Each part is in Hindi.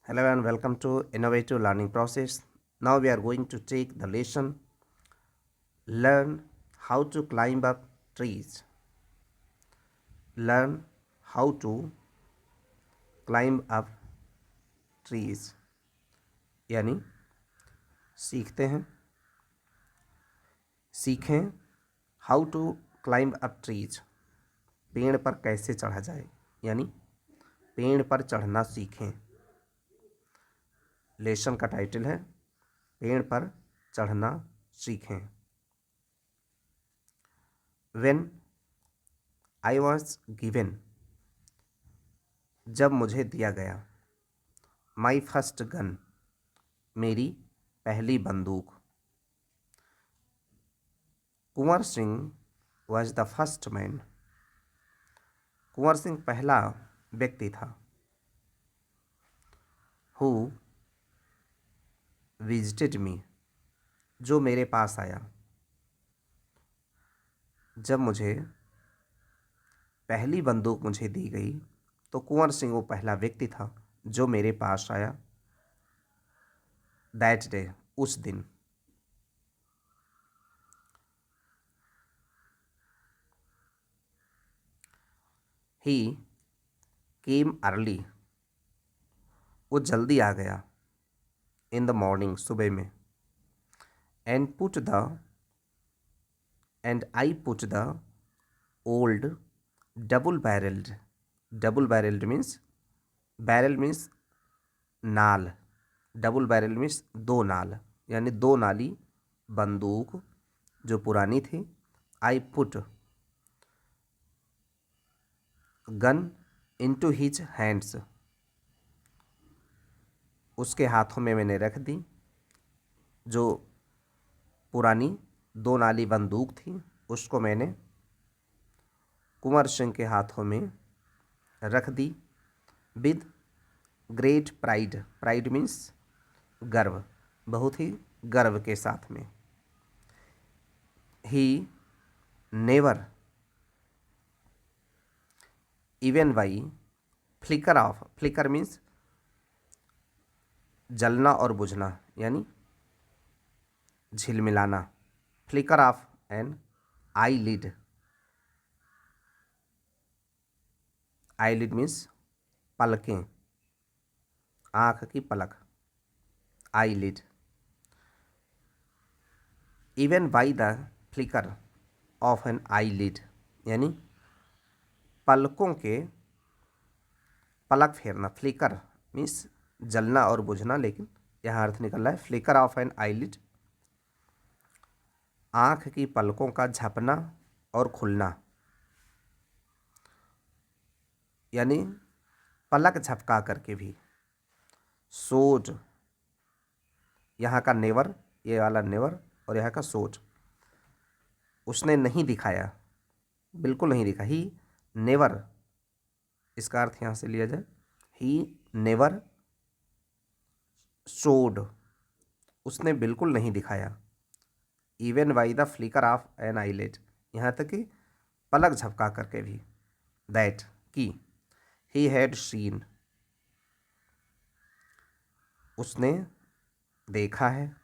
Hello and welcome to Innovative Learning Process. Now we are going to take the lesson Learn how to climb up trees. Learn how to climb up trees यानी सीखें how to climb up trees पेड़ पर कैसे चढ़ा जाए यानी पेड़ पर चढ़ना सीखें। लेसन का टाइटल है पेड़ पर चढ़ना सीखें। When I was given जब मुझे दिया गया My first gun मेरी पहली बंदूक Kunwar Singh was the first man Kunwar Singh पहला व्यक्ति था who visited me जो मेरे पास आया। जब मुझे पहली बंदूक मुझे दी गई तो कुंवर सिंह वो पहला व्यक्ति था जो मेरे पास आया। दैट डे उस दिन। ही केम अर्ली वो जल्दी आ गया। इन द मॉर्निंग सुबह में। And I put the old double barrelled means barrel means नाल, डबल बैरल मीन्स दो नाल यानी दो नाली बंदूक जो पुरानी थी। I put gun into his hands उसके हाथों में मैंने रख दी। जो पुरानी दो नाली बंदूक थी उसको मैंने कुंवर सिंह के हाथों में रख दी। विद ग्रेट प्राइड मीन्स गर्व, बहुत ही गर्व के साथ में। He never even by flicker means जलना और बुझना यानी झिलमिलाना। Flicker of an eyelid means पलकें, आँख की पलक। Eyelid even by the flicker of an eyelid यानी पलकों के पलक फेरना। फ्लिकर मीन्स जलना और बुझना, लेकिन यहाँ अर्थ निकल रहा है फ्लिकर ऑफ एन आईलिड आँख की पलकों का झपना और खुलना यानी पलक झपका करके भी। सोज यहाँ का नेवर, ये वाला नेवर और यहाँ का सोज उसने नहीं दिखाया, बिल्कुल नहीं दिखा। ही नेवर इसका अर्थ यहाँ से लिया जाए ही नेवर शोड उसने बिल्कुल नहीं दिखाया। Even by the flicker of an eyelet यहाँ तक कि पलक झपका करके भी। दैट की ही हैड सीन उसने देखा है।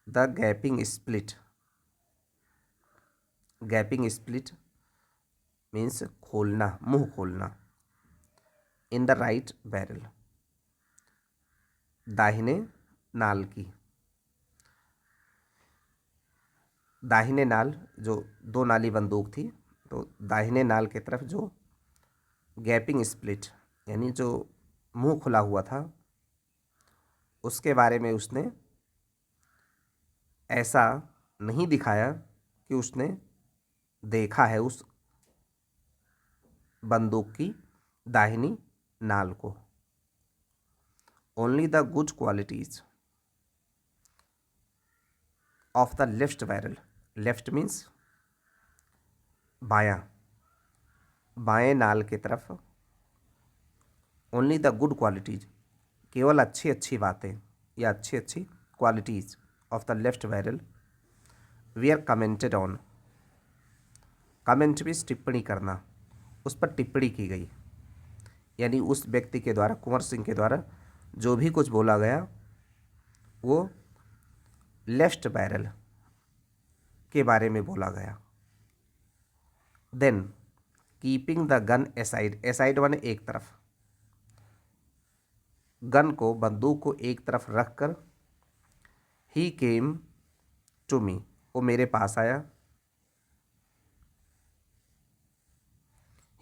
द गैपिंग स्प्लिट मीन्स खोलना, मुंह खोलना। इन द राइट बैरल दाहिने नाल की, दाहिने नाल जो दो नाली बंदूक थी तो दाहिने नाल की तरफ जो गैपिंग स्प्लिट यानी जो मुंह खुला हुआ था उसके बारे में उसने ऐसा नहीं दिखाया कि उसने देखा है उस बंदूक की दाहिनी नाल को। Only the good qualities of the left barrel, left means बायां, बाएं नाल की तरफ। ओनली द गुड क्वालिटीज केवल अच्छी बातें या अच्छी qualities of the left barrel we are commented on. Comment means टिप्पणी करना, उस पर टिप्पणी की गई यानी उस व्यक्ति के द्वारा, कुंवर सिंह के द्वारा जो भी कुछ बोला गया वो लेफ्ट बैरल के बारे में बोला गया। Then keeping the gun aside, aside माने एक तरफ, गन को, बंदूक को एक तरफ रखकर, ही केम टू मी, वो मेरे पास आया,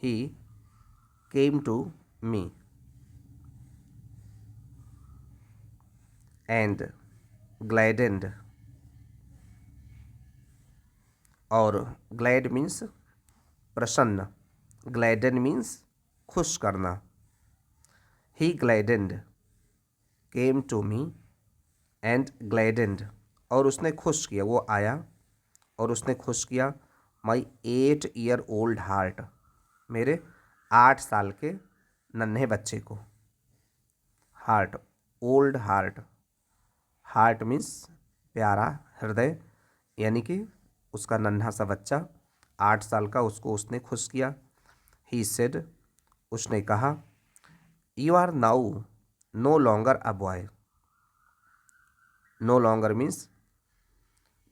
ही केम टू मी एंड ग्लैडेंड, और ग्लैड मीन्स प्रसन्न, ग्लैडन मीन्स खुश करना। ही ग्लैडेंड केम टू मी एंड ग्लैडेंड, और उसने खुश किया, वो आया और उसने खुश किया माई 8 ईयर ओल्ड हार्ट, मेरे 8 साल के नन्हे बच्चे को। Heart, old heart, heart means प्यारा, हृदय, यानी कि उसका नन्हा सा बच्चा 8 साल का, उसको उसने खुश किया। ही सेड, उसने कहा, you are now no longer a boy, no longer means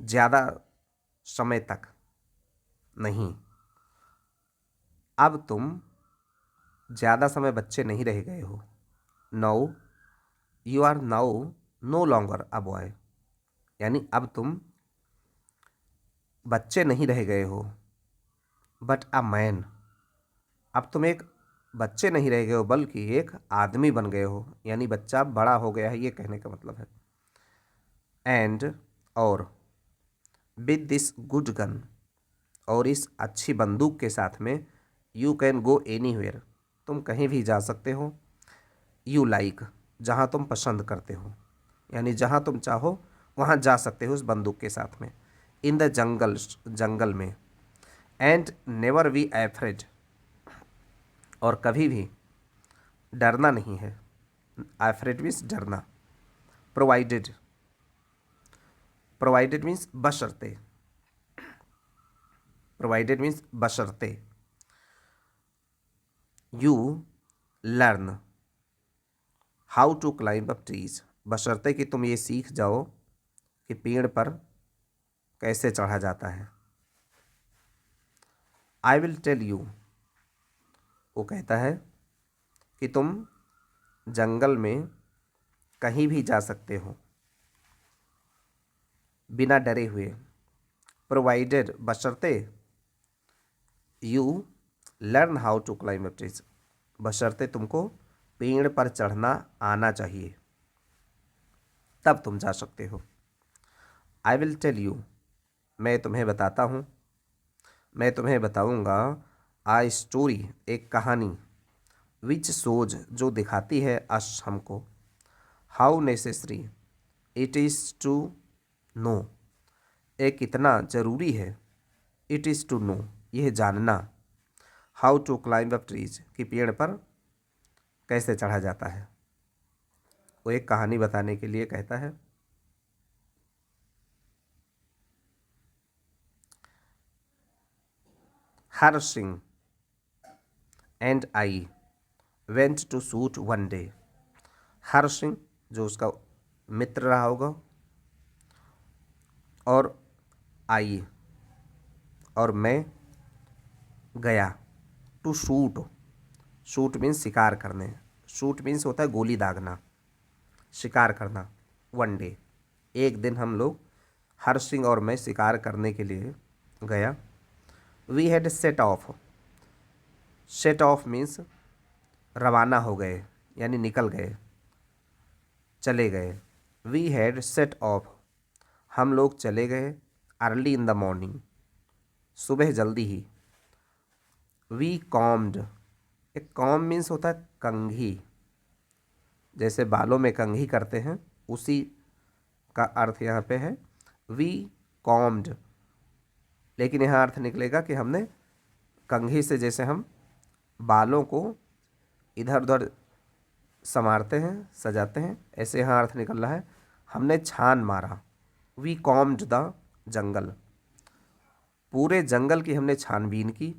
ज़्यादा समय तक नहीं, अब तुम ज़्यादा समय बच्चे नहीं रह गए हो। Now, you are now no longer a boy, यानी अब तुम बच्चे नहीं रह गए हो, बट अ मैन, अब तुम एक बच्चे नहीं रह गए हो बल्कि एक आदमी बन गए हो, यानी बच्चा बड़ा हो गया है, ये कहने का मतलब है। एंड, और विद दिस गुड गन, और इस अच्छी बंदूक के साथ में, यू कैन गो एनीवेयर, तुम कहीं भी जा सकते हो, यू लाइक, जहाँ तुम पसंद करते हो, यानी जहाँ तुम चाहो वहाँ जा सकते हो उस बंदूक के साथ में। इन द जंगल, जंगल में, एंड नेवर बी एफ्रेड, और कभी भी डरना नहीं है, एफ्रेड मीन्स डरना। प्रोवाइडेड, प्रोवाइडेड मीन्स बशर्ते, प्रोवाइडेड मीन्स बशर्ते, you learn how to climb up trees, बशर्ते कि तुम ये सीख जाओ कि पेड़ पर कैसे चढ़ा जाता है। आई विल टेल यू, वो कहता है कि तुम जंगल में कहीं भी जा सकते हो बिना डरे हुए। प्रोवाइडेड बशर्ते, you learn how to climb a trees, बशर्ते तुमको पेड़ पर चढ़ना आना चाहिए, तब तुम जा सकते हो। आई विल टेल यू, मैं तुम्हें बताता हूँ, मैं तुम्हें बताऊँगा, आ स्टोरी, एक कहानी, विच सोज, जो दिखाती है, अश हमको, how necessary it is to know, एक कितना ज़रूरी है, इट इज़ टू नो, यह जानना, how to climb up trees, कि पेड़ पर कैसे चढ़ा जाता है। वो एक कहानी बताने के लिए कहता है। Har Singh and I went to shoot one day, Har Singh, जो उसका मित्र रहा होगा, और आई, और मैं गया, टू शूट, शूट मीन्स शिकार करने, शूट मीन्स होता है गोली दागना, शिकार करना। वन डे, एक दिन हम लोग, हर सिंह और मैं शिकार करने के लिए गया। We had set off, set off means रवाना हो गए, यानी निकल गए, चले गए। वी हैड सेट ऑफ, हम लोग चले गए, अर्ली इन द मॉर्निंग, सुबह जल्दी ही। वी कॉम्ड, एक कॉम मीन्स होता है कंघी, जैसे बालों में कंघी करते हैं, उसी का अर्थ यहाँ पे है वी कॉम्ड, लेकिन यहाँ अर्थ निकलेगा कि हमने कंघी से, जैसे हम बालों को इधर उधर संवारते हैं, सजाते हैं, ऐसे यहाँ अर्थ निकल रहा है हमने छान मारा। वी कॉम्ड द जंगल, पूरे जंगल की हमने छानबीन की,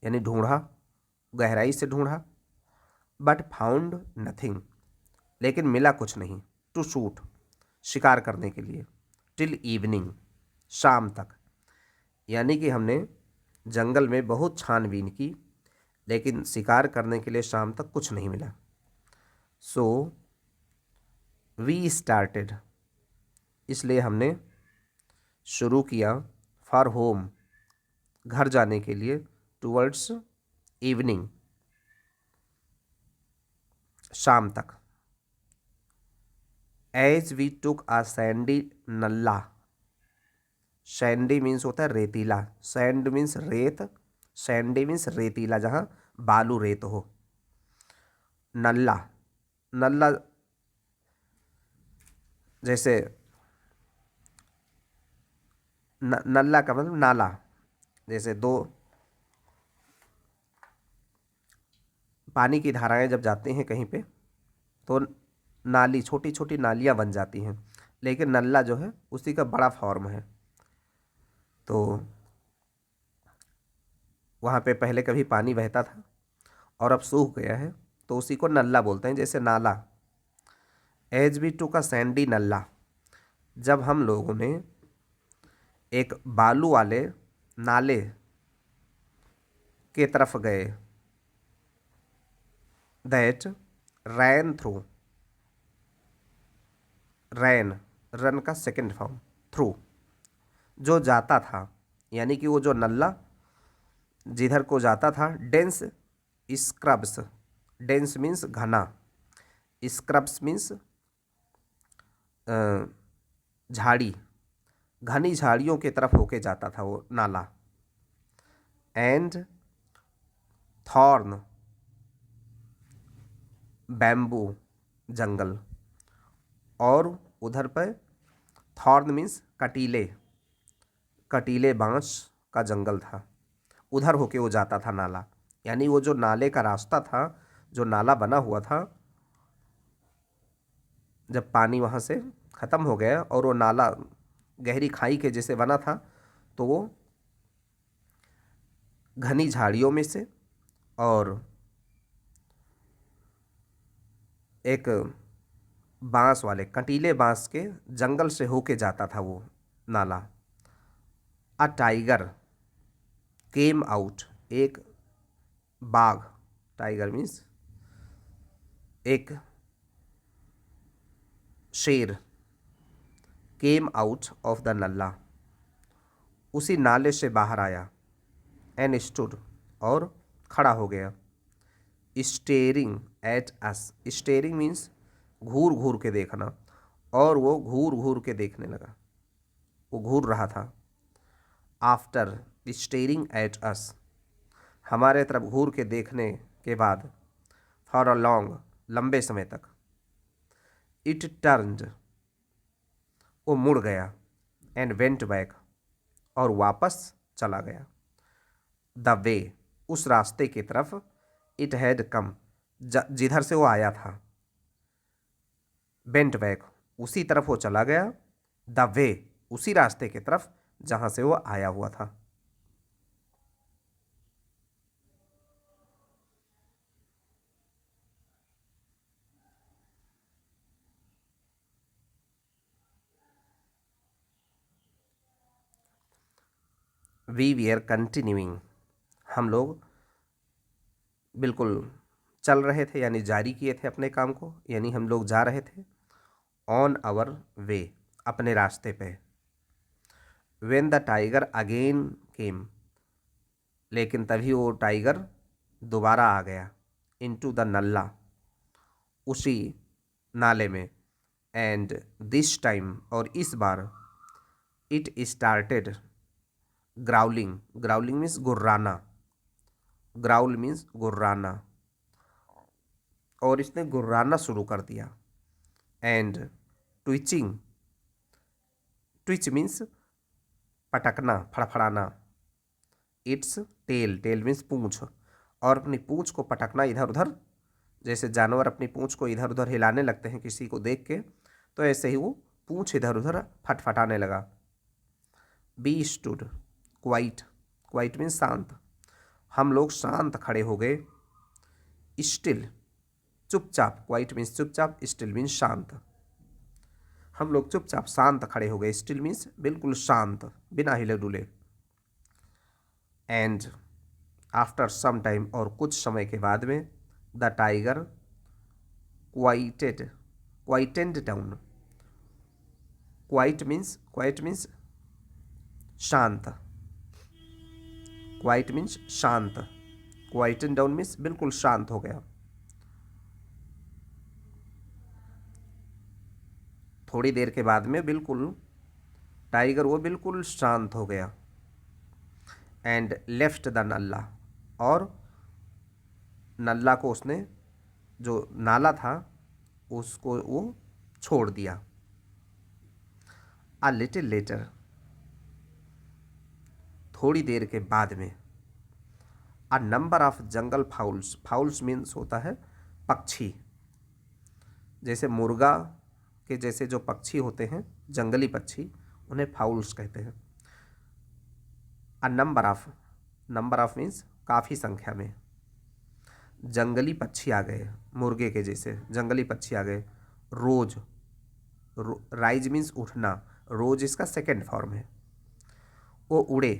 यानी ढूंढा, गहराई से ढूंढा। बट फाउंड नथिंग, लेकिन मिला कुछ नहीं। टू शूट, शिकार करने के लिए। टिल इवनिंग, शाम तक। यानी कि हमने जंगल में बहुत छानबीन की, लेकिन शिकार करने के लिए शाम तक कुछ नहीं मिला। सो वी स्टार्टेड, इसलिए हमने शुरू किया। फॉर होम, घर जाने के लिए। टूवर्ड्स इवनिंग, शाम तक। As we took a sandy nullah, sandy means होता है रेतीला, सैंड मीन्स रेत, सैंडी मीन्स रेतीला, जहाँ बालू रेत हो। नल्ला, नल्ला जैसे नल्ला का मतलब नाला। जैसे दो पानी की धाराएं जब जाती हैं कहीं पे तो नाली, छोटी छोटी नालियाँ बन जाती हैं, लेकिन नल्ला जो है उसी का बड़ा फॉर्म है। तो वहाँ पे पहले कभी पानी बहता था और अब सूख गया है, तो उसी को नल्ला बोलते हैं, जैसे नाला। एज वी टू का सैंडी नल्ला, जब हम लोगों ने एक बालू वाले नाले के तरफ गए। That ran through, ran, run का सेकंड फॉर्म, थ्रू, जो जाता था, यानी कि वो जो नल्ला जिधर को जाता था। डेंस स्क्रब्स, डेंस मीन्स घना, स्क्रब्स मीन्स झाड़ी, घनी झाड़ियों की तरफ होके जाता था वो नाला। एंड थॉर्न, बैम्बू, जंगल, और उधर पर थॉर्न मीन्स कटीले, कटीले बांस का जंगल था, उधर होके वो जाता था नाला। यानी वो जो नाले का रास्ता था, जो नाला बना हुआ था, जब पानी वहाँ से ख़त्म हो गया और वो नाला गहरी खाई के जैसे बना था, तो वो घनी झाड़ियों में से और एक बांस वाले, कटीले बांस के जंगल से होके जाता था वो नाला। अ टाइगर केम आउट, एक बाघ, टाइगर मीन्स एक शेर, केम आउट ऑफ द नल्ला, उसी नाले से बाहर आया। एंड स्टूड, और खड़ा हो गया। Staring at us, steering means घूर घूर के देखना, और वो घूर घूर के देखने लगा, वो घूर रहा था। आफ्टर स्टेरिंग एट अस, हमारे तरफ घूर के देखने के बाद। फॉर अ लॉन्ग, लंबे समय तक। इट टर्न्ड, वो मुड़ गया। एंड वेंट बैक, और वापस चला गया। द वे, उस रास्ते की तरफ। इट हैड कम, जिधर से वो आया था। वेंट बैक, उसी तरफ वो चला गया। द वे, उसी रास्ते की तरफ जहाँ से वो आया हुआ था। वी वी आर कंटिन्यूइंग, हम लोग बिल्कुल चल रहे थे, यानी जारी किए थे अपने काम को, यानी हम लोग जा रहे थे। ऑन आवर वे, अपने रास्ते पे। When the tiger again came, लेकिन तभी वो टाइगर दोबारा आ गया। इनटू द नल्ला, उसी नाले में। एंड दिस टाइम, और इस बार। It started growling, growling means गुर्राना, ग्राउल मीन्स गुर्राना, और इसने गुर्राना शुरू कर दिया। एंड ट्विचिंग, ट्विच मीन्स पटकना, फड़फड़ाना। इट्स टेल, टेल मीन्स पूंछ, और अपनी पूंछ को पटकना इधर उधर, जैसे जानवर अपनी पूंछ को इधर उधर हिलाने लगते हैं किसी को देख के, तो ऐसे ही वो पूंछ इधर उधर फटफटाने लगा। We stood quiet, quiet means शांत, हम लोग शांत खड़े हो गए। स्टिल, चुपचाप, क्वाइट मीन्स चुपचाप, स्टिल मीन्स शांत। हम लोग चुपचाप शांत खड़े हो गए, स्टिल मीन्स बिल्कुल शांत, बिना हिले डुले। एंड आफ्टर सम टाइम, और कुछ समय के बाद में, the tiger quietened down. Quiet means शांत, क्वाइट मीन्स शांत, क्वाइटेंड डाउन मीन्स बिल्कुल शांत हो गया। थोड़ी देर के बाद में बिल्कुल टाइगर वो बिल्कुल शांत हो गया। एंड लेफ्ट द नल्ला, और नल्ला को उसने, जो नाला था उसको वो छोड़ दिया। अ लिटिल लेटर, थोड़ी देर के बाद में, a number of jungle fowls, fowls means होता है पक्षी, जैसे मुर्गा के जैसे जो पक्षी होते हैं जंगली पक्षी, उन्हें फाउल्स कहते हैं। अ नंबर ऑफ मीन्स काफ़ी संख्या में, जंगली पक्षी आ गए, मुर्गे के जैसे जंगली पक्षी आ गए। रोज, राइज मीन्स उठना, रोज इसका सेकेंड फॉर्म है। वो उड़े,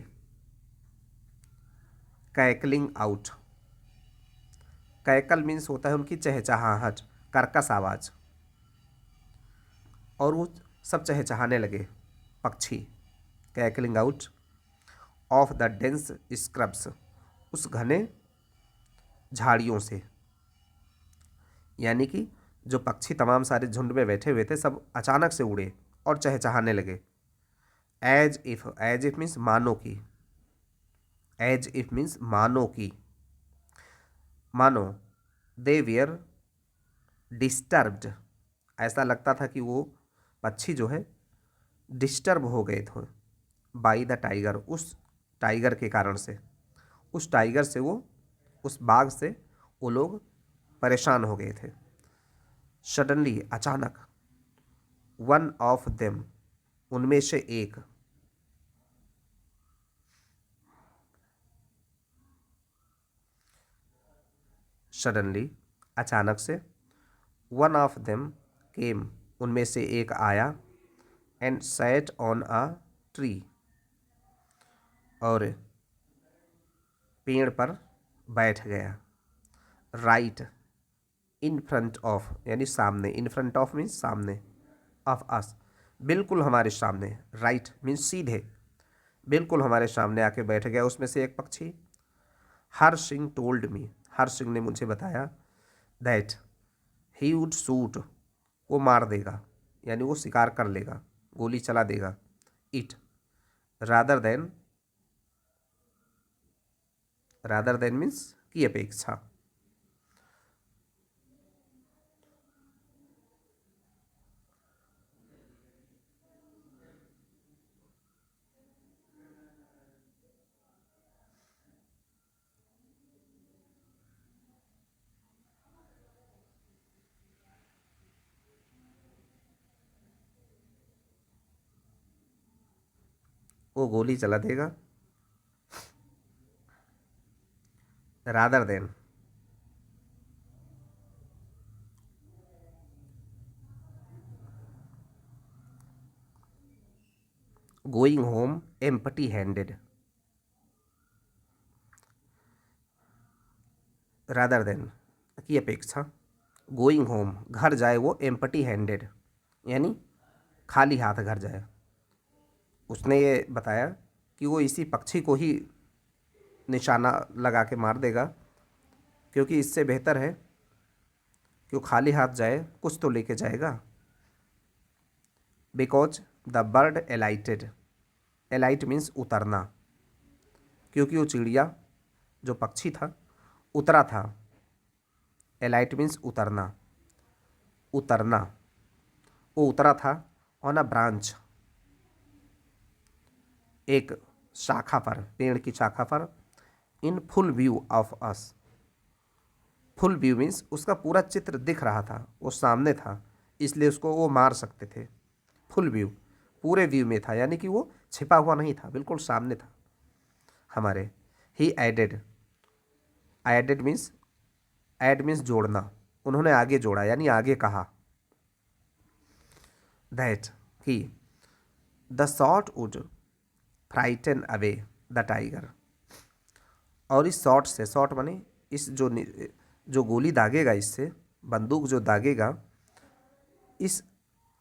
कैकलिंग आउट, कैकल मीन्स होता है उनकी चहचहाहट, कर्कश आवाज़, और वो सब चहचहाने लगे पक्षी। Cackling out of the dense scrubs, उस घने झाड़ियों से, यानी कि जो पक्षी तमाम सारे झुंड में बैठे हुए थे सब अचानक से उड़े और चहचहाने लगे। एज इफ मीन्स मानो की, एज इफ मीन्स मानो की, मानो दे वियर डिस्टर्ब्ड, ऐसा लगता था कि वो पक्षी जो है डिस्टर्ब हो गए थे बाई द टाइगर, उस टाइगर के कारण से, उस टाइगर से वो, उस बाघ से वो लोग परेशान हो गए थे। सडनली, अचानक, वन ऑफ देम, उनमें से एक, सडनली अचानक से, वन ऑफ देम केम, उनमें से एक आया, and sat on a tree, और पेड़ पर बैठ गया। राइट इन फ्रंट ऑफ, यानी सामने, इन फ्रंट ऑफ मीन्स सामने, ऑफ अस, बिल्कुल हमारे सामने, राइट मीन्स सीधे, बिल्कुल हमारे सामने आके बैठ गया उसमें से एक पक्षी। हर सिंह टोल्ड मी, हर सिंह ने मुझे बताया, दैट ही वुड शूट, वो मार देगा, यानी वो शिकार कर लेगा, गोली चला देगा, it, rather than, rather than means की अपेक्षा, वो गोली चला देगा, rather than, going home empty handed, rather than की अपेक्षा, गोइंग होम घर जाए वो एम्प्टी हैंडेड, यानी खाली हाथ घर जाए। उसने ये बताया कि वो इसी पक्षी को ही निशाना लगा के मार देगा, क्योंकि इससे बेहतर है कि वो खाली हाथ जाए, कुछ तो लेके जाएगा। Because the bird alighted, alight means उतरना, क्योंकि वो चिड़िया जो पक्षी था उतरा था। एलाइट मीन्स उतरना, उतरना, वो उतरा था ऑन अ ब्रांच, एक शाखा पर, पेड़ की शाखा पर, in full view of us, full view means उसका पूरा चित्र दिख रहा था, वो सामने था, इसलिए उसको वो मार सकते थे। फुल व्यू, पूरे व्यू में था, यानी कि वो छिपा हुआ नहीं था, बिल्कुल सामने था हमारे। He added, added means, add means जोड़ना, उन्होंने आगे जोड़ा यानी आगे कहा, दैट कि the shot would frighten away the tiger. और इस शॉट से, शॉट माने इस जो गोली दागेगा, इससे बंदूक जो दागेगा, इस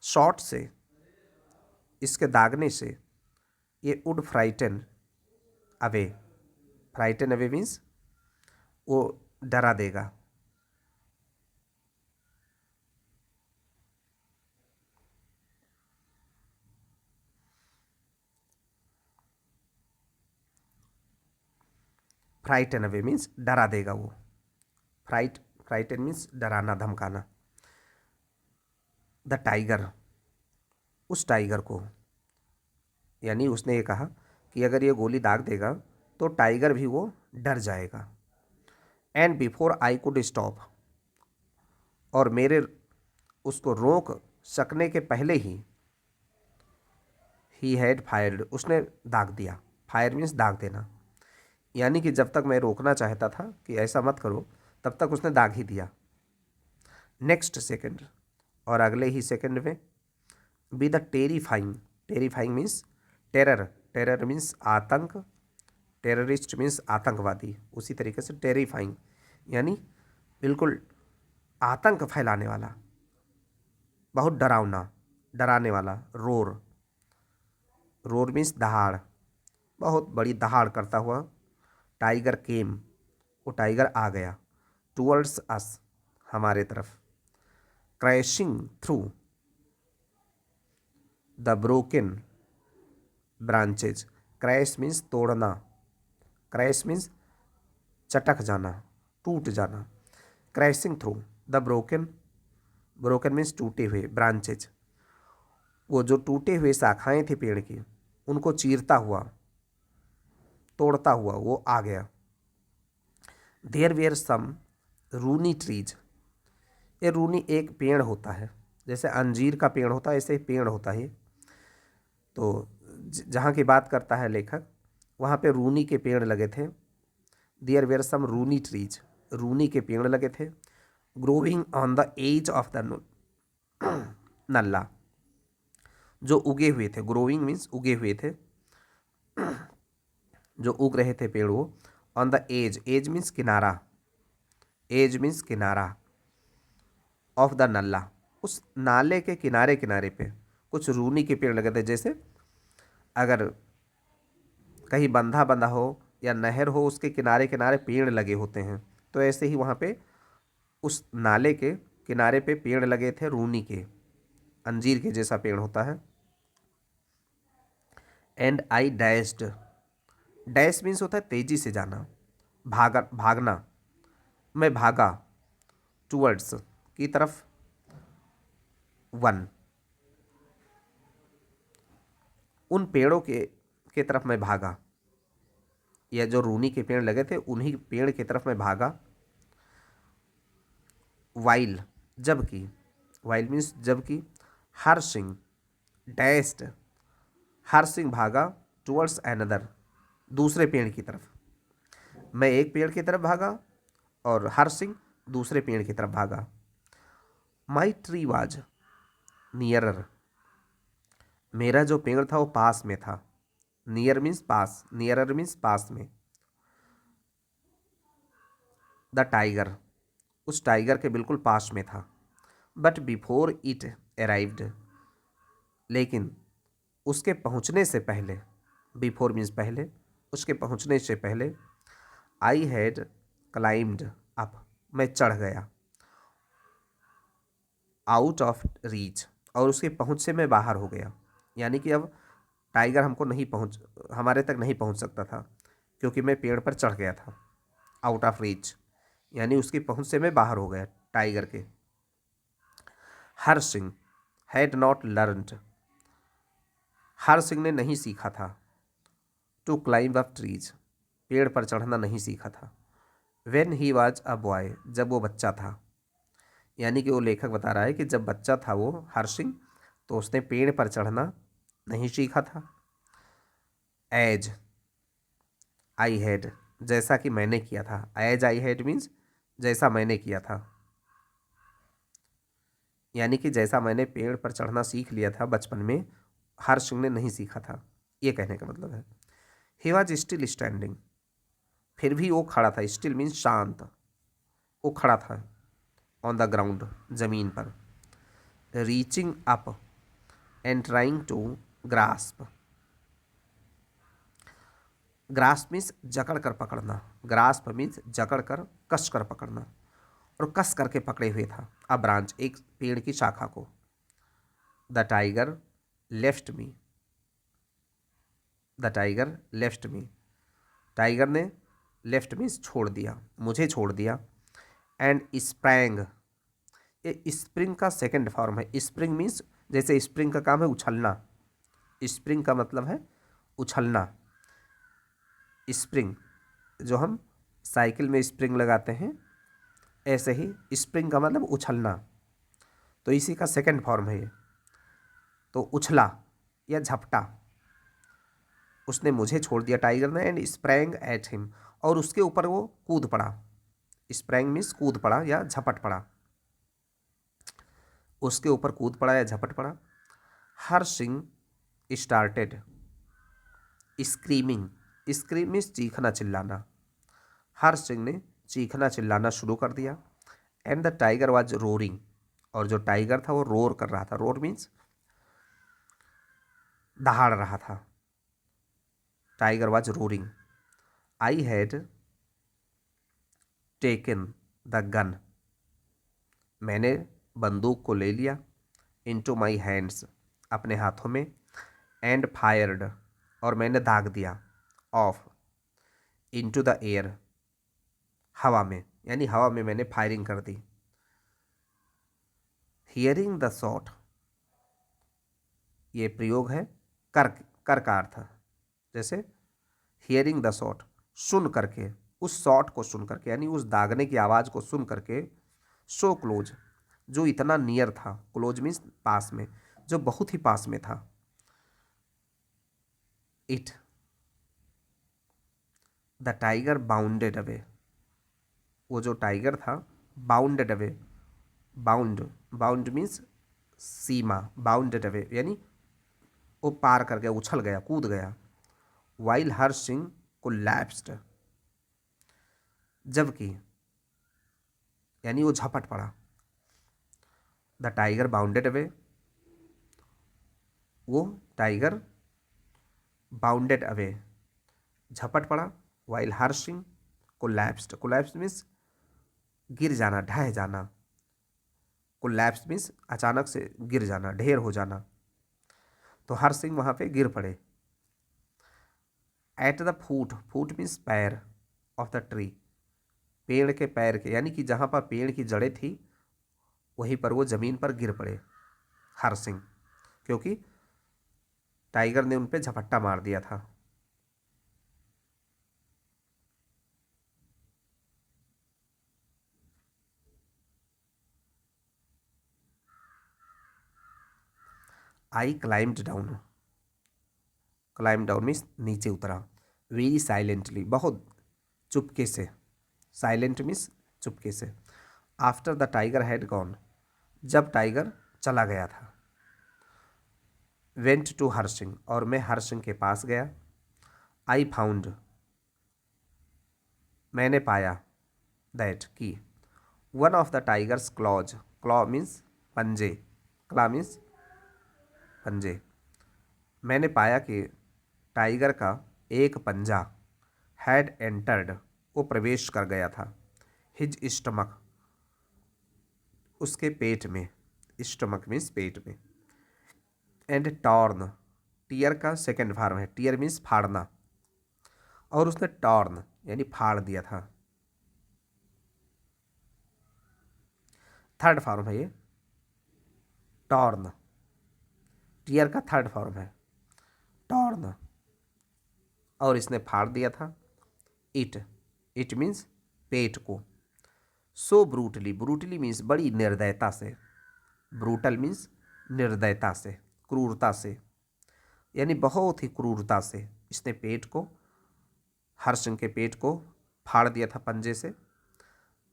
शॉट से, इसके दागने से ये would frighten away, frighten away means वो डरा देगा। फ्राइटन अवे मीन्स डरा देगा वो। फ्राइटन मीन्स डराना, धमकाना। द टाइगर, उस टाइगर को, यानी उसने ये कहा कि अगर ये गोली दाग देगा तो टाइगर भी वो डर जाएगा। And before I could stop, और मेरे उसको रोक सकने के पहले ही हैड फायर्ड, उसने दाग दिया। फायर मीन्स दाग देना, यानी कि जब तक मैं रोकना चाहता था कि ऐसा मत करो, तब तक उसने दाग ही दिया। नेक्स्ट सेकंड, और अगले ही सेकंड में, be the terrifying, terrifying means terror, terror means आतंक, टेररिस्ट मीन्स आतंकवादी, उसी तरीके से टेरीफाइंग यानी बिल्कुल आतंक फैलाने वाला, बहुत डरावना, डराने वाला। रोर, रोर मीन्स दहाड़, बहुत बड़ी दहाड़ करता हुआ। टाइगर केम, वो टाइगर आ गया। टूवर्ड्स अस, हमारे तरफ। Crashing through the broken branches, crash means तोड़ना, क्रैश मीन्स चटक जाना, टूट जाना। Crashing through the broken, broken means टूटे हुए, ब्रांचेज वो जो टूटे हुए शाखाएं थी पेड़ की, उनको चीरता हुआ, तोड़ता हुआ वो आ गया। There were some rooni trees, ये रूनी एक पेड़ होता है, जैसे अंजीर का पेड़ होता है ऐसे ही पेड़ होता है। तो जहाँ की बात करता है लेखक, वहाँ पे रूनी के पेड़ लगे थे। There were some rooni trees, रूनी के पेड़ लगे थे। Growing on the edge of the nullah, जो उगे हुए थे। ग्रोइंग मीन्स उगे हुए थे, जो उग रहे थे पेड़ वो। On the edge, edge means किनारा, एज मीन्स किनारा। ऑफ द नल्ला, उस नाले के किनारे किनारे पे कुछ रूनी के पेड़ लगे थे। जैसे अगर कहीं बंधा बंधा हो या नहर हो, उसके किनारे किनारे पेड़ लगे होते हैं, तो ऐसे ही वहाँ पे उस नाले के किनारे पे पेड़ लगे थे रूनी के, अंजीर के जैसा पेड़ होता है। And I dashed, dash means होता है तेजी से जाना, भागना। मैं भागा, टूवर्ड्स की तरफ, वन, उन पेड़ों के तरफ मैं भागा, या जो रूनी के पेड़ लगे थे उन्हीं पेड़ की तरफ मैं भागा। वाइल, जबकि, वाइल मीन्स जबकि। हर सिंह, डैश्ड, हर सिंह भागा, टूवर्ड्स एनदर, दूसरे पेड़ की तरफ। मैं एक पेड़ की तरफ भागा और हर सिंह दूसरे पेड़ की तरफ भागा। माई ट्री वाज नियरर, मेरा जो पेड़ था वो पास में था। नियर मीन्स पास, नियरर मीन्स पास में। द टाइगर, उस टाइगर के बिल्कुल पास में था। बट बिफोर इट अराइव्ड, लेकिन उसके पहुंचने से पहले, बिफोर मीन्स पहले, उसके पहुंचने से पहले, आई हैड क्लाइम्ड अप, मैं चढ़ गया। आउट ऑफ रीच, और उसके पहुंच से मैं बाहर हो गया, यानी कि अब टाइगर हमको नहीं पहुंच, हमारे तक नहीं पहुंच सकता था, क्योंकि मैं पेड़ पर चढ़ गया था। आउट ऑफ रीच यानी उसकी पहुंच से मैं बाहर हो गया टाइगर के। हर सिंह हैड नॉट लर्नड, हर सिंह ने नहीं सीखा था। टू क्लाइंब अप ट्रीज, पेड़ पर चढ़ना नहीं सीखा था। When he was a boy, जब वो बच्चा था, यानी कि वो लेखक बता रहा है कि जब बच्चा था वो हर सिंह, तो उसने पेड़ पर चढ़ना नहीं सीखा था। एज आई हैड, जैसा कि मैंने किया था। एज आई हैड मीन्स जैसा मैंने किया था। यानी कि जैसा मैंने पेड़ पर चढ़ना सीख लिया था बचपन में, हर्ष सिंह ने नहीं सीखा था, ये कहने का मतलब है। ही वॉज स्टिल स्टैंडिंग, फिर भी वो खड़ा था। स्टिल मीन्स शांत, वो खड़ा था ऑन द ग्राउंड, जमीन पर। Reaching up and trying to grasp. Grasp means जकड़ कर पकड़ना, ग्रास्प मीन्स जकड़ कर, कस कर पकड़ना, और कस करके पकड़े हुए था अ ब्रांच, एक पेड़ की शाखा को। The tiger left me, the tiger left me, tiger ने लेफ्ट मीन्स छोड़ दिया, मुझे छोड़ दिया। एंड स्प्रैंग, ये स्प्रिंग का सेकंड फॉर्म है। स्प्रिंग मीन्स जैसे स्प्रिंग का काम है उछलना, स्प्रिंग का मतलब है उछलना। स्प्रिंग जो हम साइकिल में स्प्रिंग लगाते हैं, ऐसे ही स्प्रिंग का मतलब उछलना, तो इसी का सेकंड फॉर्म है ये। तो उछला या झपटा, उसने मुझे छोड़ दिया टाइगर ने। एंड स्प्रैंग एट हिम, और उसके ऊपर वो कूद पड़ा। स्प्रैंग मीन्स कूद पड़ा या झपट पड़ा, उसके ऊपर कूद पड़ा या झपट पड़ा। Har Singh started screaming, scream means चीखना चिल्लाना। हर सिंह ने चीखना चिल्लाना शुरू कर दिया। And the tiger was roaring, और जो टाइगर था वो रोर कर रहा था। रोर मीन्स दहाड़ रहा था। Tiger was roaring. I had taken the gun, मैंने बंदूक को ले लिया। इनटू माई हैंड्स, अपने हाथों में। एंड फायर्ड, और मैंने दाग दिया। ऑफ, इनटू द एयर, हवा में, यानी हवा में मैंने फायरिंग कर दी। हियरिंग द शॉट, ये प्रयोग है कर, कर का अर्थ, जैसे हियरिंग द शॉट, सुन करके, उस शॉट को सुन करके, यानी उस दागने की आवाज़ को सुन करके। सो क्लोज, जो इतना नियर था, क्लोज मीन्स पास में, जो बहुत ही पास में था। It, the tiger bounded away, वो जो टाइगर था bounded away, bound, bound means सीमा, बाउंडेड अवे यानी वो पार कर गया, उछल गया, कूद गया। वाइल हर सिंह कोलैप्स्ड, जबकि, यानी वो झपट पड़ा। द टाइगर बाउंडेड अवे, वो टाइगर बाउंडेड अवे, झपट पड़ा। वाइल हर सिंह कोलैप्स्ड, कोलैप्स मीन्स गिर जाना, ढह जाना। कोलैप्स मीन्स अचानक से गिर जाना, ढेर हो जाना। तो हर सिंह वहाँ पे गिर पड़े। At the foot, foot means पैर, ऑफ द ट्री, पेड़ के पैर के, यानी कि जहाँ पर पेड़ की जड़ें थी वहीं पर वो ज़मीन पर गिर पड़े हर सिंह, क्योंकि टाइगर ने उन पे झपट्टा मार दिया था। आई climbed down, climb down means नीचे उतरा। वेरी साइलेंटली, बहुत चुपके से, साइलेंट मीन्स चुपके से। After the tiger had gone, जब टाइगर चला गया था। वेंट टू हर सिंह, और मैं हर सिंह के पास गया। आई फाउंड, मैंने पाया। दैट, की, one of the tigers claws, claw means पंजे, क्ला मीन्स पंजे, मैंने पाया कि टाइगर का एक पंजा हैड एंटर्ड, वो प्रवेश कर गया था। हिज स्टमक, उसके पेट में, स्टमक मीन्स पेट में। एंड टॉर्न, टीयर का सेकेंड फॉर्म है, टीयर मीन्स फाड़ना, और उसने टॉर्न यानी फाड़ दिया था। थर्ड फॉर्म है ये, टॉर्न, टीयर का थर्ड फॉर्म है टॉर्न, और इसने फाड़ दिया था। इट, इट मीन्स पेट को। सो ब्रूटली, ब्रूटली मीन्स बड़ी निर्दयता से, ब्रूटल मीन्स निर्दयता से, क्रूरता से, यानी बहुत ही क्रूरता से इसने पेट को, हर सिंह के पेट को फाड़ दिया था पंजे से।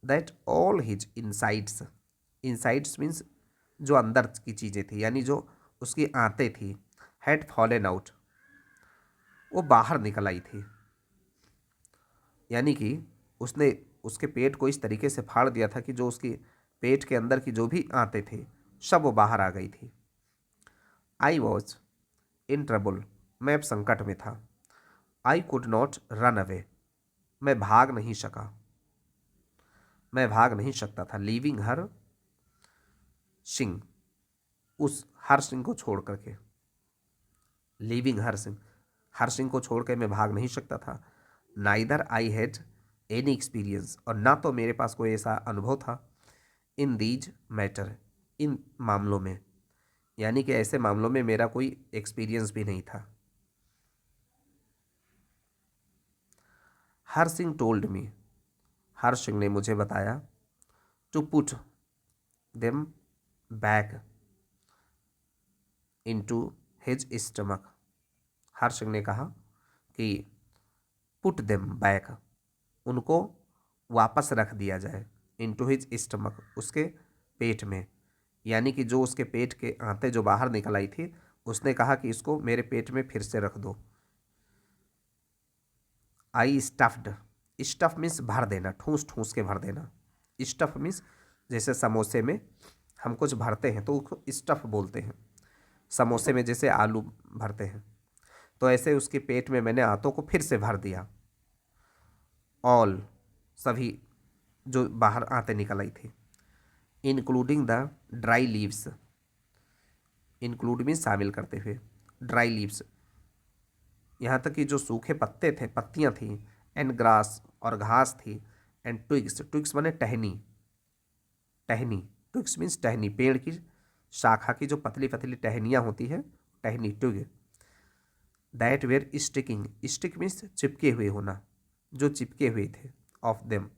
That all his insides, insides means जो अंदर की चीज़ें थी, यानी जो उसकी आंतें थी, हैड फॉलन आउट, वो बाहर निकल आई थी। यानी कि उसने उसके पेट को इस तरीके से फाड़ दिया था कि जो उसकी पेट के अंदर की जो भी आंतें थे सब वो बाहर आ गई थी। आई वॉज इन ट्रबल, मैं अब संकट में था। I could not run away, मैं भाग नहीं सका, मैं भाग नहीं सकता था। लीविंग हर सिंह, उस हर सिंह को छोड़ करके, लीविंग हर सिंह, हर सिंह को छोड़ कर मैं भाग नहीं सकता था। Neither I had any experience, और ना तो मेरे पास कोई ऐसा अनुभव था। इन दीज मैटर, इन मामलों में, यानी कि ऐसे मामलों में मेरा कोई एक्सपीरियंस भी नहीं था। हर सिंह टोल्ड मी, हर सिंह ने मुझे बताया, to put them back into his stomach, Har Singh ने कहा कि पुट देम बैक, उनको वापस रख दिया जाए, इनटू हिज स्टमक, उसके पेट में, यानी कि जो उसके पेट के आंतें जो बाहर निकल आई थी, उसने कहा कि इसको मेरे पेट में फिर से रख दो। आई स्टफ्ड, स्टफ मीन्स भर देना, ठूस ठूस के भर देना। स्टफ मीन्स जैसे समोसे में हम कुछ भरते हैं तो उसको स्टफ बोलते हैं, समोसे में जैसे आलू भरते हैं, तो ऐसे उसके पेट में मैंने आंतों को फिर से भर दिया। ऑल, सभी जो बाहर आते निकल आई थी। Including the dry leaves, include means शामिल करते हुए, ड्राई लीव्स, यहाँ तक कि जो सूखे पत्ते थे, पत्तियाँ थीं, एंड ग्रास, और घास थी, एंड ट्विग्स, ट्विग्स माने टहनी, टहनी, ट्विग्स मीन्स टहनी, पेड़ की शाखा की जो पतली पतली टहनियाँ होती है, टहनी, twig. That were sticking, stick means चिपके हुए होना, जो चिपके हुए थे, ऑफ देम,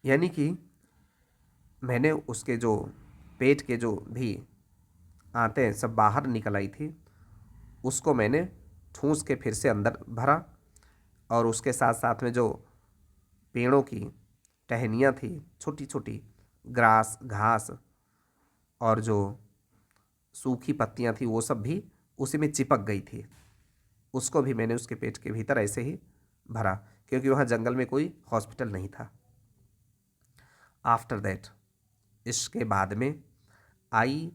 यानी कि मैंने उसके जो पेट के जो भी आंतें सब बाहर निकल आई थी, उसको मैंने ठूंस के फिर से अंदर भरा, और उसके साथ साथ में जो पेड़ों की टहनियाँ थी, छोटी छोटी ग्रास, घास, और जो सूखी पत्तियाँ थी, वो सब भी उसी में चिपक गई थी, उसको भी मैंने उसके पेट के भीतर ऐसे ही भरा, क्योंकि वहाँ जंगल में कोई हॉस्पिटल नहीं था। आफ्टर दैट, इसके बाद में, आई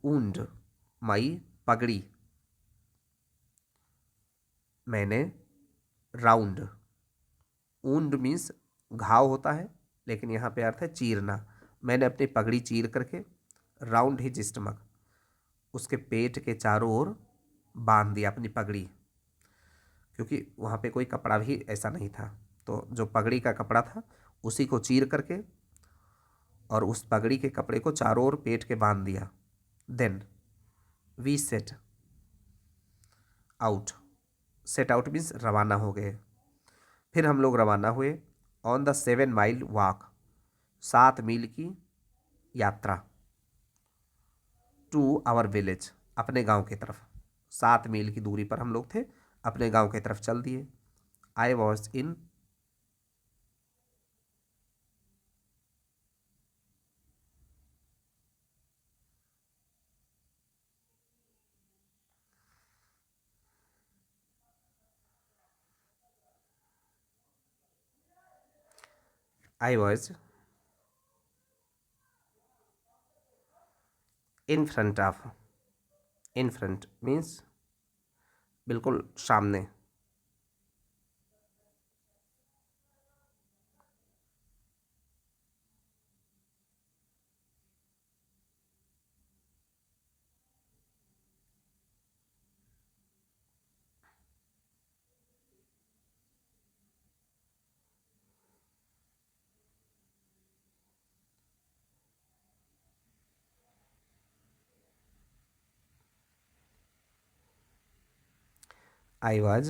ऊंड माई पगड़ी, मैंने राउंड, ऊंड मीन्स घाव होता है, लेकिन यहाँ पे अर्थ है चीरना, मैंने अपनी पगड़ी चीर करके, राउंड हिज स्टमक, उसके पेट के चारों ओर बांध दिया अपनी पगड़ी, क्योंकि वहाँ पे कोई कपड़ा भी ऐसा नहीं था, तो जो पगड़ी का कपड़ा था उसी को चीर करके और उस पगड़ी के कपड़े को चारों ओर पेट के बांध दिया। Then we set out, set out means रवाना हो गए, फिर हम लोग रवाना हुए। ऑन द 7 माइल वॉक, 7 मील की यात्रा, टू आवर विलेज, अपने गांव की तरफ, 7 मील की दूरी पर हम लोग थे, अपने गांव की तरफ चल दिए। I was in, I was in front of, in front means बिल्कुल सामने, आई वॉज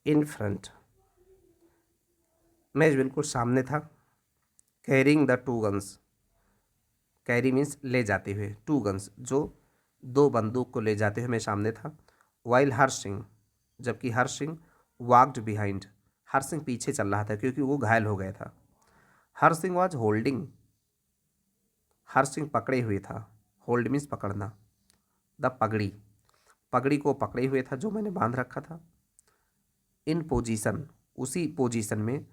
इन फ्रंट, मैं बिल्कुल सामने था। Carrying the 2 guns, carry means ले जाते हुए, 2 गन्स, जो 2 बंदूक को ले जाते हुए मैं सामने था। वाइल हर सिंह, जबकि हर सिंह वॉक्ड बिहाइंड, हर सिंह पीछे चल रहा था क्योंकि वो घायल हो गया था। हर सिंह वॉज होल्डिंग, हर सिंह पकड़े हुए था, होल्ड मीन्स पकड़ना, द पगड़ी, पगड़ी को पकड़े हुए था जो मैंने बांध रखा था, इन पोजीशन, उसी पोजीशन में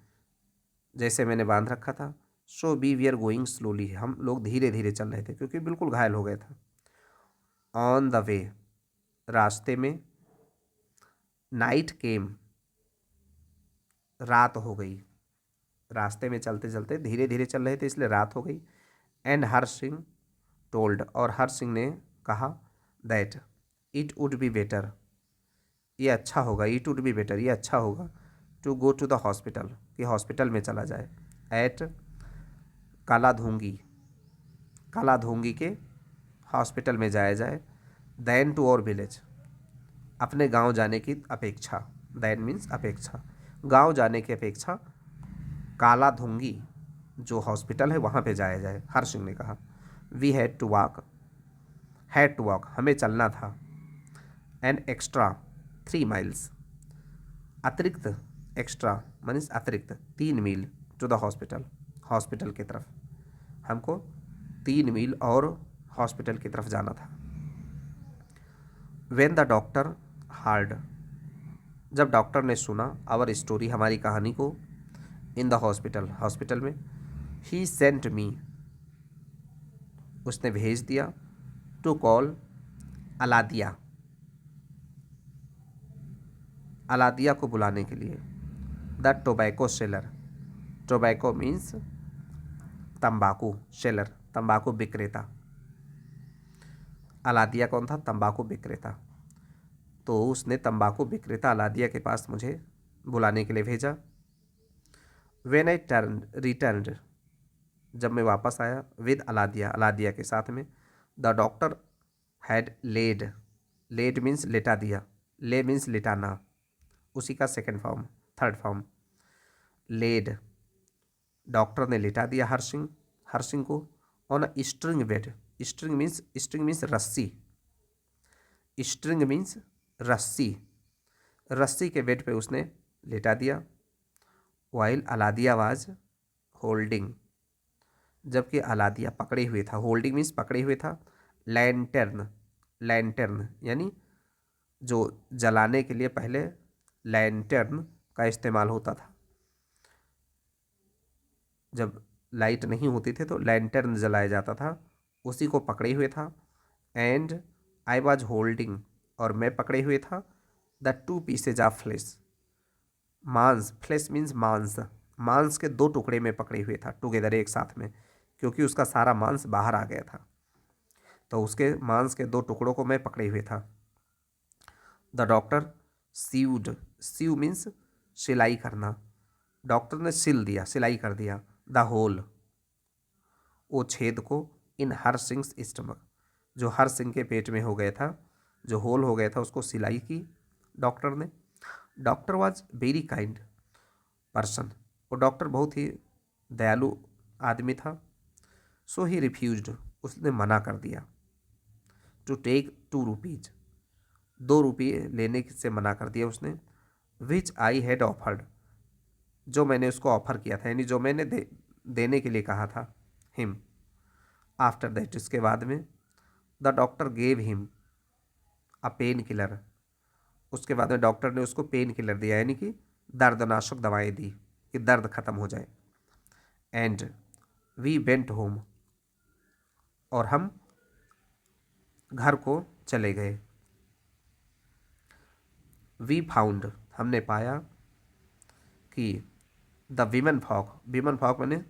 जैसे मैंने बांध रखा था, so be we are going slowly, हम लोग धीरे धीरे चल रहे थे क्योंकि बिल्कुल घायल हो गया था, ऑन द वे, रास्ते में, नाइट केम, रात हो गई, रास्ते में चलते चलते धीरे धीरे चल रहे थे इसलिए रात हो गई, एंड हर सिंह टोल्ड, और हर सिंह ने कहा, that it would be better, ये अच्छा होगा, इट वुड बी बेटर, ये अच्छा होगा, to go to the hospital, कि हॉस्पिटल में चला जाए, एट कालाधूंगी, कालाधूंगी के हॉस्पिटल में जाया जाए, दैन टू और विलेज, अपने गांव जाने की अपेक्षा, दैन मीन्स अपेक्षा, गांव जाने की अपेक्षा कालाधूंगी जो हॉस्पिटल है वहाँ पे जाया जाए, हर सिंह ने कहा, we had to walk, had to walk, हमें चलना था, एन एक्स्ट्रा 3 माइल्स, अतिरिक्त, एक्स्ट्रा मीन्स अतिरिक्त 3 मील, टू द हॉस्पिटल, हॉस्पिटल की तरफ, हमको 3 मील और हॉस्पिटल की तरफ जाना था, व्हेन द डॉक्टर हार्ड, जब डॉक्टर ने सुना, आवर स्टोरी, हमारी कहानी को, इन द हॉस्पिटल, हॉस्पिटल में, ही सेंट मी, उसने भेज दिया, टू कॉल अलादिया, अलादिया को बुलाने के लिए, the tobacco seller, tobacco means तंबाकू, सेलर तंबाकू विक्रेता, अलादिया कौन था, तंबाकू विक्रेता, तो उसने तंबाकू विक्रेता अलादिया के पास मुझे बुलाने के लिए भेजा, व्हेन आई रिटर्न, जब मैं वापस आया, विद अलादिया, अलादिया के साथ में, the doctor had laid, laid means लेटा दिया, ले मीन्स लेटाना, उसी का second form, third form, laid, doctor ने लेटा दिया हर सिंह को, on a string bed, string means रस्सी, स्ट्रिंग मीन्स रस्सी, रस्सी के बेड पे उसने लेटा दिया, वाइल अलादिया वाज होल्डिंग, जबकि अलादिया पकड़े हुए था, होल्डिंग मीन्स पकड़े हुए था, लैंटर्न, लैंटर्न यानी जो जलाने के लिए पहले लैंटर्न का इस्तेमाल होता था, जब लाइट नहीं होती थी तो लैंटर्न जलाया जाता था, उसी को पकड़े हुए था, एंड आई वॉज होल्डिंग, और मैं पकड़े हुए था, द 2 पीसेज ऑफ फ्लेश, मांस, फ्लेश मीन्स मांस, मांस के 2 टुकड़े में पकड़े हुए था, टुगेदर एक साथ में, क्योंकि उसका सारा मांस बाहर आ गया था, तो उसके मांस के 2 टुकड़ों को मैं पकड़े हुए था, द डॉक्टर सीव्ड, सीव मीन्स सिलाई करना, डॉक्टर ने सिल दिया, सिलाई कर दिया, द होल, वो छेद को, इन हर सिंग्स स्टमक, जो हर सिंह के पेट में हो गया था, जो होल हो गया था उसको सिलाई की डॉक्टर ने, doctor was very kind person, वो डॉक्टर बहुत ही दयालु आदमी था, सो ही रिफ्यूज्ड, उसने मना कर दिया, टू टेक 2 रुपीज, 2 रुपये लेने से मना कर दिया उसने, विच आई हैड ऑफर्ड, जो मैंने उसको ऑफर किया था, यानी जो मैंने देने के लिए कहा था, हिम, आफ्टर दैट, इसके बाद में, the doctor gave him a pain killer, उसके बाद में डॉक्टर ने उसको पेन किलर दिया, यानी कि दर्दनाशक दवाएं दी कि दर्द खत्म हो जाए, एंड वी वेंट होम, और हम घर को चले गए, वी फाउंड, हमने पाया कि द वीमन फॉक मैंने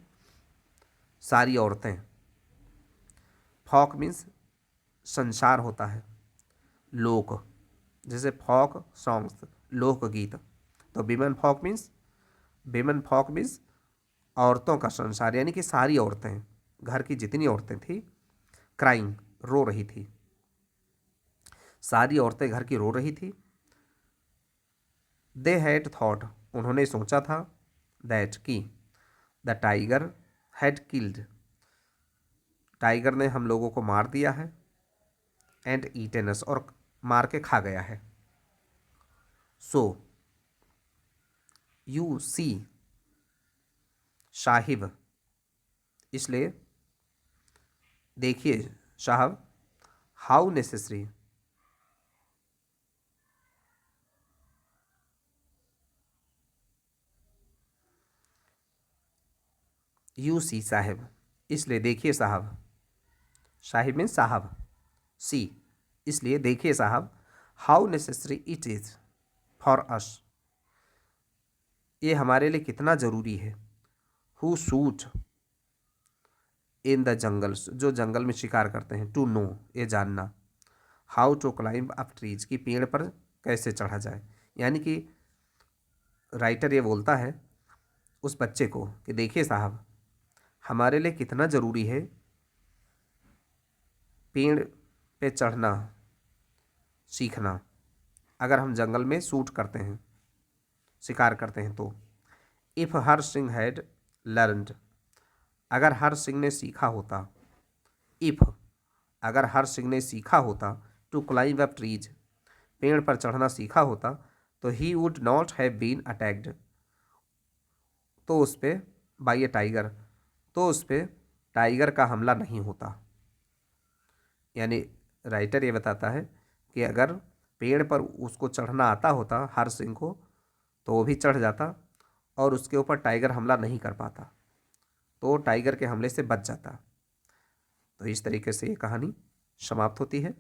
सारी औरतें, फॉक मीन्स संसार होता है, लोक, जैसे फॉक सॉन्ग्स, लोकगीत, तो वीमन फॉक मीन्स औरतों का संसार, यानी कि सारी औरतें, घर की जितनी औरतें थी, क्राइंग, रो रही थी, सारी औरतें घर की रो रही थी, दे हैड थॉट, उन्होंने सोचा था, दैट की the tiger had killed, tiger ने हम लोगों को मार दिया है, एंड ईटेन अस, और मार के खा गया है, सो यू सी, साहिब इसलिए देखिए साहब, हाउ नेसेसरी, यू सी साहब, इसलिए देखिए साहब, साहिब मीन साहब, सी, इसलिए देखिए साहब, how necessary it is for us, ये हमारे लिए कितना ज़रूरी है, who shoot in the jungles, जो जंगल में शिकार करते हैं, टू नो, ये जानना, how to climb up trees, की पेड़ पर कैसे चढ़ा जाए। यानी कि राइटर ये बोलता है उस बच्चे को कि देखिए साहब, हमारे लिए कितना ज़रूरी है पेड़ पे चढ़ना सीखना, अगर हम जंगल में शूट करते हैं, शिकार करते हैं तो। If her Singh had learned, अगर हर सिंह ने सीखा होता, इफ़, अगर हर सिंह ने सीखा होता, टू क्लाइंब अप ट्रीज, पेड़ पर चढ़ना सीखा होता, तो he would not have been attacked, तो उस पर बाई ए टाइगर, तो उस पर टाइगर का हमला नहीं होता। यानी राइटर ये बताता है कि अगर पेड़ पर उसको चढ़ना आता होता हर सिंह को, तो वो भी चढ़ जाता और उसके ऊपर टाइगर हमला नहीं कर पाता, तो वो टाइगर के हमले से बच जाता। तो इस तरीके से ये कहानी समाप्त होती है।